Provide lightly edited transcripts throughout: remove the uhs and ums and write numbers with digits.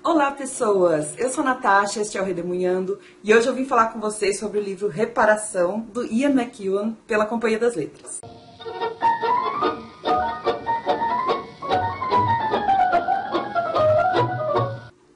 Olá pessoas, eu sou a Natasha, este é o Redemoinhando e hoje eu vim falar com vocês sobre o livro Reparação, do Ian McEwan, pela Companhia das Letras.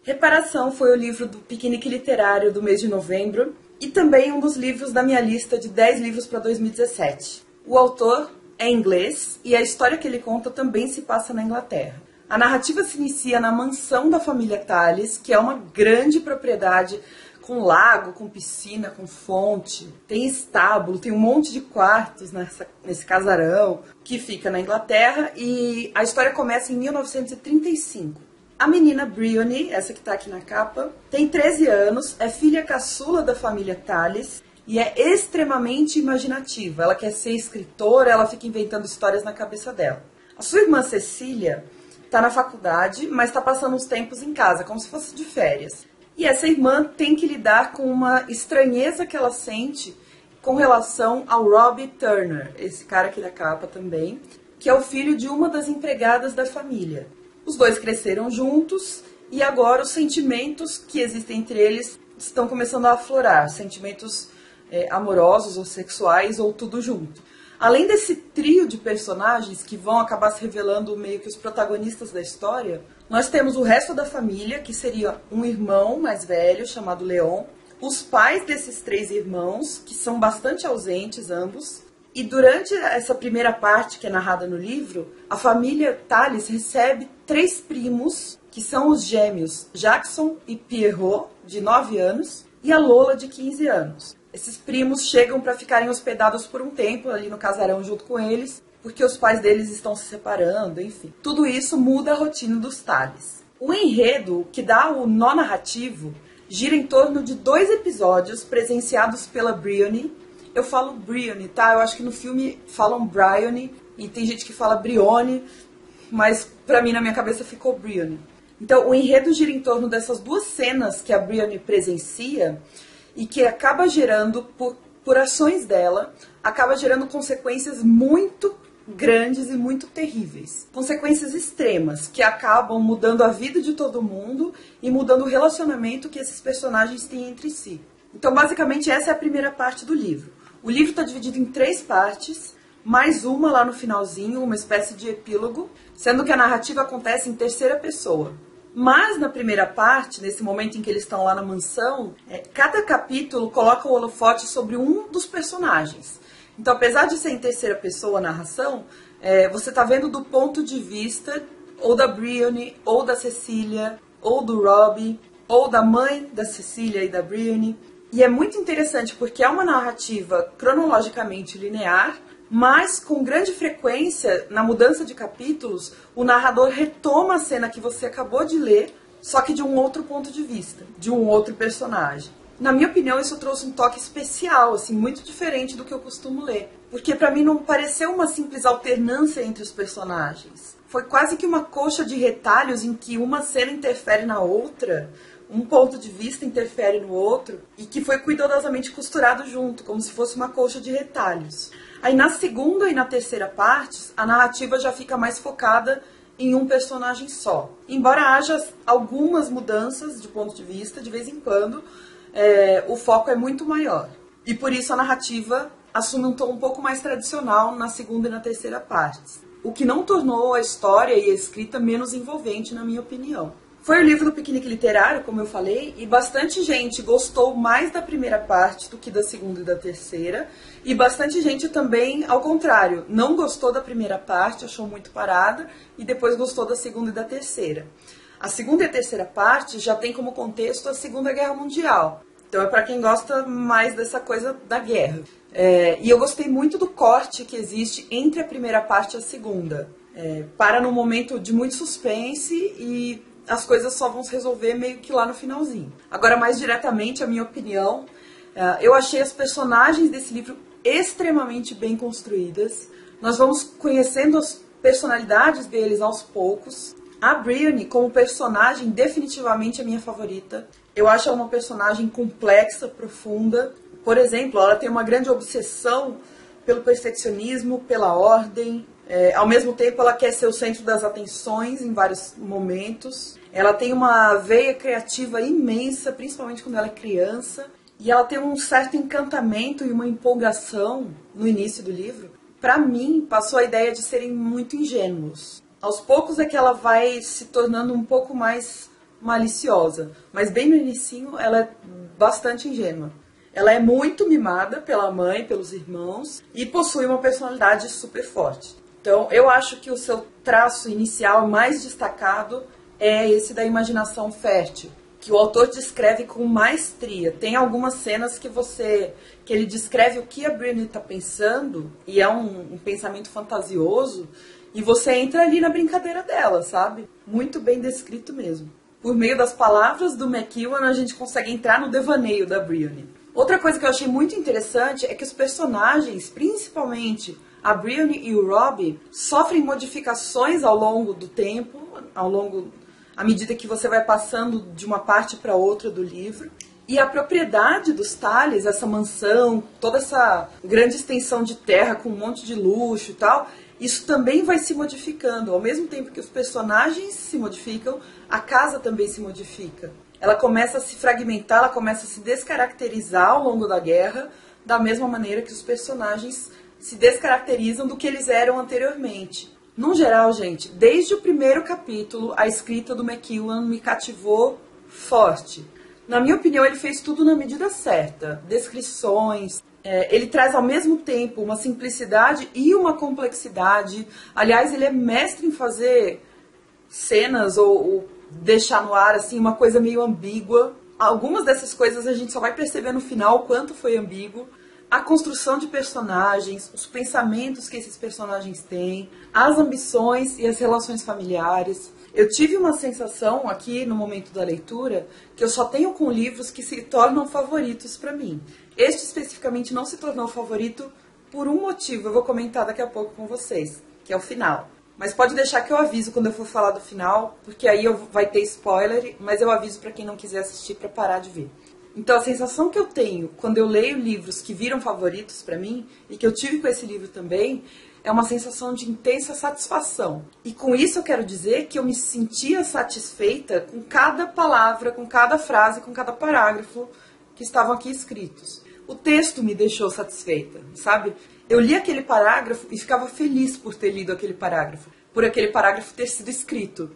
Reparação foi o livro do piquenique literário do mês de novembro e também um dos livros da minha lista de 10 livros para 2017. O autor é inglês e a história que ele conta também se passa na Inglaterra. A narrativa se inicia na mansão da família Tallis, que é uma grande propriedade com lago, com piscina, com fonte, tem estábulo, tem um monte de quartos nesse casarão que fica na Inglaterra, e a história começa em 1935. A menina Bryony, essa que está aqui na capa, tem 13 anos, é filha caçula da família Tallis e é extremamente imaginativa. Ela quer ser escritora, ela fica inventando histórias na cabeça dela. A sua irmã Cecília está na faculdade, mas está passando uns tempos em casa, como se fosse de férias. E essa irmã tem que lidar com uma estranheza que ela sente com relação ao Robbie Turner, esse cara aqui da capa também, que é o filho de uma das empregadas da família. Os dois cresceram juntos e agora os sentimentos que existem entre eles estão começando a aflorar, sentimentos amorosos ou sexuais ou tudo junto. Além desse trio de personagens que vão acabar se revelando meio que os protagonistas da história, nós temos o resto da família, que seria um irmão mais velho, chamado Leon, os pais desses 3 irmãos, que são bastante ausentes ambos, e durante essa primeira parte, que é narrada no livro, a família Tallis recebe 3 primos, que são os gêmeos Jackson e Pierrot, de 9 anos, e a Lola, de 15 anos. Esses primos chegam para ficarem hospedados por um tempo ali no casarão junto com eles, porque os pais deles estão se separando, enfim. Tudo isso muda a rotina dos Tallis. O enredo, que dá o nó narrativo, gira em torno de 2 episódios presenciados pela Bryony. Eu falo Bryony, tá? Eu acho que no filme falam Bryony, e tem gente que fala Bryony, mas pra mim na minha cabeça ficou Bryony. Então o enredo gira em torno dessas 2 cenas que a Bryony presencia, e que acaba gerando, por ações dela, acaba gerando consequências muito grandes e muito terríveis. Consequências extremas, que acabam mudando a vida de todo mundo e mudando o relacionamento que esses personagens têm entre si. Então, basicamente, essa é a primeira parte do livro. O livro está dividido em 3 partes, mais uma lá no finalzinho, uma espécie de epílogo, sendo que a narrativa acontece em terceira pessoa. Mas na primeira parte, nesse momento em que eles estão lá na mansão, cada capítulo coloca o holofote sobre um dos personagens. Então, apesar de ser em terceira pessoa a narração, você está vendo do ponto de vista ou da Bryony, ou da Cecília, ou do Robbie, ou da mãe da Cecília e da Bryony. E é muito interessante porque é uma narrativa cronologicamente linear, mas com grande frequência, na mudança de capítulos, o narrador retoma a cena que você acabou de ler, só que de um outro ponto de vista, de um outro personagem. Na minha opinião, isso trouxe um toque especial, assim, muito diferente do que eu costumo ler. Porque pra mim não pareceu uma simples alternância entre os personagens. Foi quase que uma coxa de retalhos em que uma cena interfere na outra, um ponto de vista interfere no outro, e que foi cuidadosamente costurado junto, como se fosse uma coxa de retalhos. Aí na segunda e na terceira partes, a narrativa já fica mais focada em um personagem só. Embora haja algumas mudanças de ponto de vista, de vez em quando, o foco é muito maior. E por isso a narrativa assume um tom um pouco mais tradicional na segunda e na terceira partes. O que não tornou a história e a escrita menos envolvente, na minha opinião. Foi o livro do piquenique literário, como eu falei, e bastante gente gostou mais da primeira parte do que da segunda e da terceira, e bastante gente também, ao contrário, não gostou da primeira parte, achou muito parada, e depois gostou da segunda e da terceira. A segunda e a terceira parte já tem como contexto a Segunda Guerra Mundial, então é para quem gosta mais dessa coisa da guerra. E eu gostei muito do corte que existe entre a primeira parte e a segunda. Para num momento de muito suspense e as coisas só vão se resolver meio que lá no finalzinho. Agora, mais diretamente, a minha opinião, eu achei as personagens desse livro extremamente bem construídas. Nós vamos conhecendo as personalidades deles aos poucos. A Bryony, como personagem, definitivamente é minha favorita. Eu acho ela uma personagem complexa, profunda. Por exemplo, ela tem uma grande obsessão pelo perfeccionismo, pela ordem, Ao mesmo tempo, ela quer ser o centro das atenções em vários momentos. Ela tem uma veia criativa imensa, principalmente quando ela é criança. E ela tem um certo encantamento e uma empolgação no início do livro. Para mim, passou a ideia de serem muito ingênuos. Aos poucos é que ela vai se tornando um pouco mais maliciosa. Mas bem no inicinho, ela é bastante ingênua. Ela é muito mimada pela mãe, pelos irmãos, e possui uma personalidade super forte. Então, eu acho que o seu traço inicial mais destacado é esse da imaginação fértil, que o autor descreve com maestria. Tem algumas cenas que ele descreve o que a Brienne está pensando, e é um pensamento fantasioso, e você entra ali na brincadeira dela, sabe? Muito bem descrito mesmo. Por meio das palavras do McEwan, a gente consegue entrar no devaneio da Brienne. Outra coisa que eu achei muito interessante é que os personagens, principalmente a Brienne e o Robb, sofrem modificações ao longo do tempo, à medida que você vai passando de uma parte para outra do livro. E a propriedade dos Tales, essa mansão, toda essa grande extensão de terra com um monte de luxo e tal, isso também vai se modificando. Ao mesmo tempo que os personagens se modificam, a casa também se modifica. Ela começa a se fragmentar, ela começa a se descaracterizar ao longo da guerra, da mesma maneira que os personagens se descaracterizam do que eles eram anteriormente. No geral, gente, desde o primeiro capítulo, a escrita do McEwan me cativou forte. Na minha opinião, ele fez tudo na medida certa. Descrições, ele traz ao mesmo tempo uma simplicidade e uma complexidade. Aliás, ele é mestre em fazer cenas ou deixar no ar assim uma coisa meio ambígua. Algumas dessas coisas a gente só vai perceber no final o quanto foi ambíguo. A construção de personagens, os pensamentos que esses personagens têm, as ambições e as relações familiares. Eu tive uma sensação aqui no momento da leitura que eu só tenho com livros que se tornam favoritos para mim. Este especificamente não se tornou favorito por um motivo, eu vou comentar daqui a pouco com vocês, que é o final. Mas pode deixar que eu aviso quando eu for falar do final, porque aí vai ter spoiler, mas eu aviso para quem não quiser assistir para parar de ver. Então a sensação que eu tenho quando eu leio livros que viram favoritos para mim, e que eu tive com esse livro também, é uma sensação de intensa satisfação. E com isso eu quero dizer que eu me sentia satisfeita com cada palavra, com cada frase, com cada parágrafo que estavam aqui escritos. O texto me deixou satisfeita, sabe? Eu li aquele parágrafo e ficava feliz por ter lido aquele parágrafo, por aquele parágrafo ter sido escrito.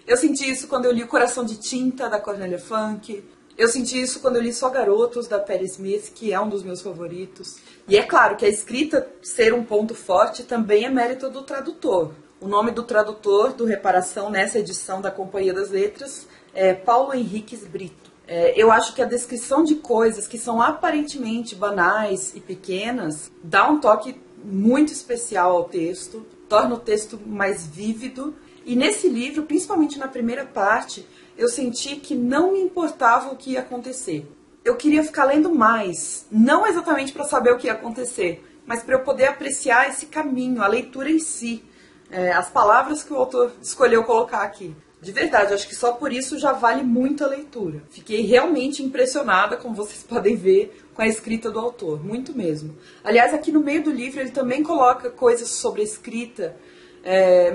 Eu senti isso quando eu li O Coração de Tinta, da Cornélia Funke. Eu senti isso quando eu li Só Garotos, da Patti Smith, que é um dos meus favoritos. E é claro que a escrita ser um ponto forte também é mérito do tradutor. O nome do tradutor do Reparação nessa edição da Companhia das Letras é Paulo Henriques Brito. Eu acho que a descrição de coisas que são aparentemente banais e pequenas dá um toque muito especial ao texto, torna o texto mais vívido. E nesse livro, principalmente na primeira parte, eu senti que não me importava o que ia acontecer. Eu queria ficar lendo mais, não exatamente para saber o que ia acontecer, mas para eu poder apreciar esse caminho, a leitura em si, as palavras que o autor escolheu colocar aqui. De verdade, acho que só por isso já vale muito a leitura. Fiquei realmente impressionada, como vocês podem ver, com a escrita do autor, muito mesmo. Aliás, aqui no meio do livro ele também coloca coisas sobre a escrita,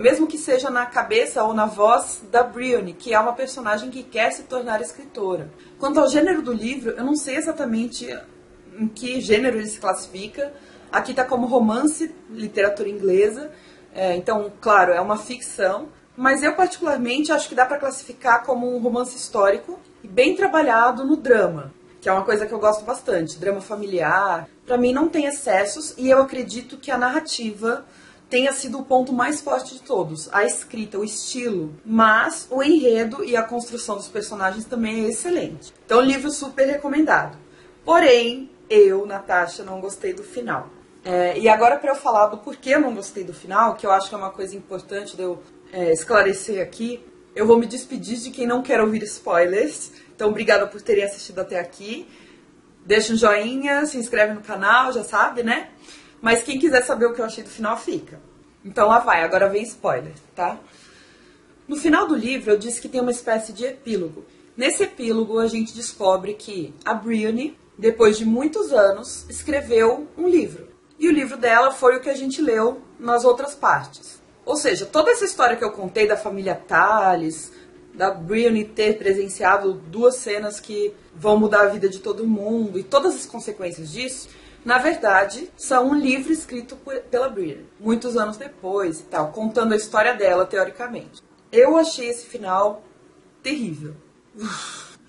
mesmo que seja na cabeça ou na voz da Brienne, que é uma personagem que quer se tornar escritora. Quanto ao gênero do livro, eu não sei exatamente em que gênero ele se classifica. Aqui está como romance, literatura inglesa, então, claro, é uma ficção, mas eu particularmente acho que dá para classificar como um romance histórico e bem trabalhado no drama, que é uma coisa que eu gosto bastante, drama familiar. Para mim não tem excessos e eu acredito que a narrativa tenha sido o ponto mais forte de todos. A escrita, o estilo, mas o enredo e a construção dos personagens também é excelente. Então, livro super recomendado. Porém, eu, Natasha, não gostei do final. E agora para eu falar do porquê eu não gostei do final, que eu acho que é uma coisa importante de eu esclarecer aqui, eu vou me despedir de quem não quer ouvir spoilers. Então, obrigada por terem assistido até aqui. Deixa um joinha, se inscreve no canal, já sabe, né? Mas quem quiser saber o que eu achei do final, fica. Então lá vai, agora vem spoiler, tá? No final do livro, eu disse que tem uma espécie de epílogo. Nesse epílogo, a gente descobre que a Brienne, depois de muitos anos, escreveu um livro. e o livro dela foi o que a gente leu nas outras partes. Ou seja, toda essa história que eu contei da família Tales, da Brienne ter presenciado 2 cenas que vão mudar a vida de todo mundo e todas as consequências disso, na verdade, são um livro escrito pela Brienne, muitos anos depois e tal, contando a história dela, teoricamente. Eu achei esse final terrível.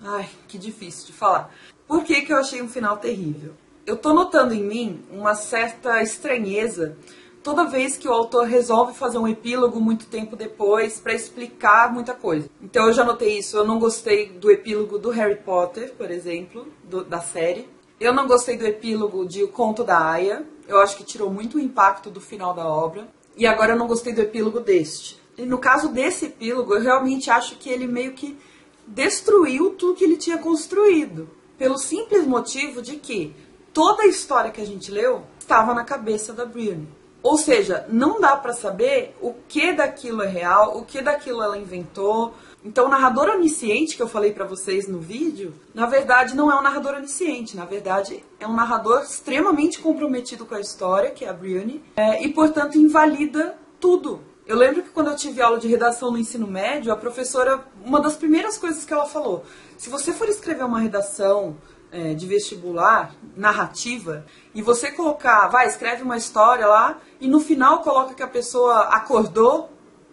Ai, que difícil de falar. Por que que eu achei um final terrível? Eu tô notando em mim uma certa estranheza toda vez que o autor resolve fazer um epílogo muito tempo depois para explicar muita coisa. Então eu já notei isso, eu não gostei do epílogo do Harry Potter, por exemplo, da série. Eu não gostei do epílogo de O Conto da Aia, eu acho que tirou muito o impacto do final da obra. E agora eu não gostei do epílogo deste. E no caso desse epílogo, eu realmente acho que ele meio que destruiu tudo que ele tinha construído. Pelo simples motivo de que toda a história que a gente leu estava na cabeça da Brienne. Ou seja, não dá pra saber o que daquilo é real, o que daquilo ela inventou. Então o narrador onisciente que eu falei pra vocês no vídeo, na verdade não é um narrador onisciente, na verdade é um narrador extremamente comprometido com a história, que é a Brienne, e portanto invalida tudo. Eu lembro que quando eu tive aula de redação no ensino médio, a professora, uma das primeiras coisas que ela falou, se você for escrever uma redação de vestibular, narrativa, e você colocar, escreve uma história lá, e no final coloca que a pessoa acordou,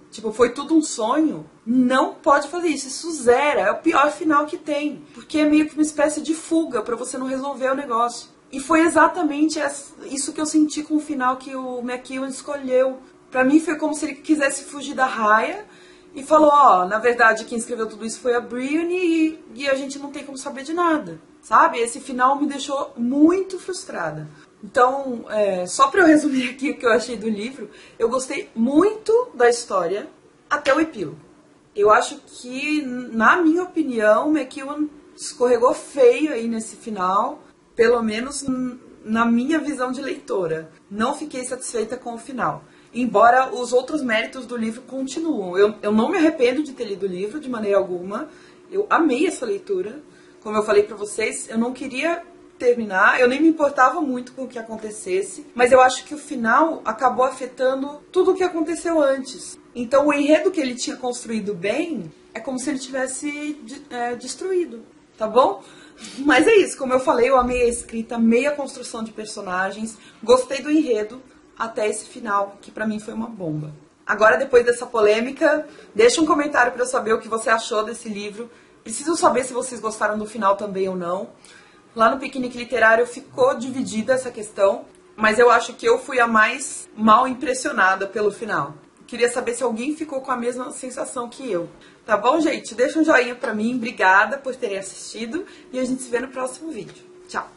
tipo, foi tudo um sonho, não pode fazer isso, isso zera, é o pior final que tem, porque é meio que uma espécie de fuga pra você não resolver o negócio. E foi exatamente isso que eu senti com o final que o McEwan escolheu. Pra mim foi como se ele quisesse fugir da raia e falou, na verdade quem escreveu tudo isso foi a Brienne e a gente não tem como saber de nada, sabe? Esse final me deixou muito frustrada. Então, só pra eu resumir aqui o que eu achei do livro, eu gostei muito da história até o epílogo. Eu acho que, na minha opinião, o McEwan escorregou feio aí nesse final, pelo menos na minha visão de leitora. Não fiquei satisfeita com o final. Embora os outros méritos do livro continuam. Eu não me arrependo de ter lido o livro de maneira alguma. Eu amei essa leitura. Como eu falei pra vocês, eu não queria terminar, eu nem me importava muito com o que acontecesse, mas eu acho que o final acabou afetando tudo o que aconteceu antes. Então o enredo que ele tinha construído bem é como se ele tivesse destruído, tá bom? Mas é isso, como eu falei, eu amei a escrita, amei a construção de personagens, gostei do enredo, até esse final, que pra mim foi uma bomba. Agora, depois dessa polêmica, deixa um comentário pra eu saber o que você achou desse livro. Preciso saber se vocês gostaram do final também ou não. Lá no Piquenique Literário ficou dividida essa questão, mas eu acho que eu fui a mais mal impressionada pelo final. Queria saber se alguém ficou com a mesma sensação que eu. Tá bom, gente? Deixa um joinha pra mim, obrigada por terem assistido e a gente se vê no próximo vídeo. Tchau!